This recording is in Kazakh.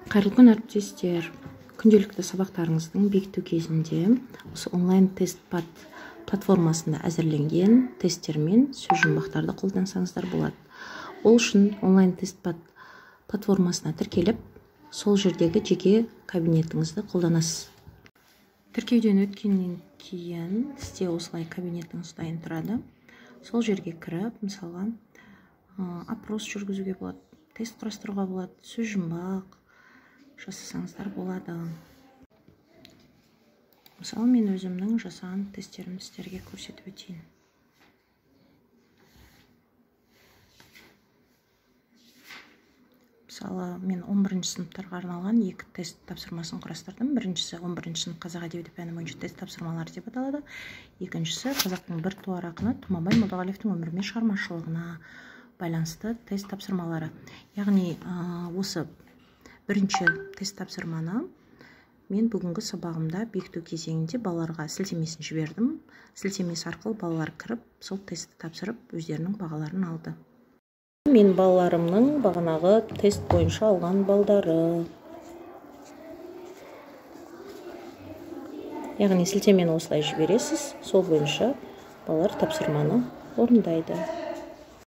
Қайырлы күн әріптестер. Күнделікті сабақтарыңыздың бекіту кезінде осы онлайн тестпад платформасында әзірленген тесттер мен сөз жұмбақтарды қолдансаңыздар болады. Ол үшін онлайн тестпад платформасына тіркеліп, сол жердегі жеке кабинетіңізді қолданасыз. Тіркеуден өткеннен кейін сізде осылай кабинетіңіз дайын тұрады. Сол жерге кіріп, мысалға, опрос жүргізуге болады, тест құрастыруға болады, сөз жұмбақ жасасаңыздар болады. Мысалы, мен өзімнің жасаған тесттерімді сіздерге көрсетіп өтейін. Мысалы, мен 11-ші сыныптарға арналған 2 тест тапсырмасын құрастырдым. Біріншісі 11-ші сынып қазақ әдебиеті пәні бойынша тест тапсырмалары деп аталады. Екіншісі қазақтың бір туар ақыны Тұманбай Молдағалиевтің өмірі мен шығармашылығына байланысты тест тапсырмалары. Яғни, осы бірінші тест тапсырманы мен бүгінгі сабағымда бекіту кезеңінде балаларға сілтемесін жібердім. Сілтемесі арқылы балалар кіріп, сол тестті тапсырып, өздерінің бағаларын алды. Мен балаларымның бағанағы тест бойынша алған балдары. Яғни сілтемені осылай жібересіз, сол бойынша балалар тапсырманы орындайды.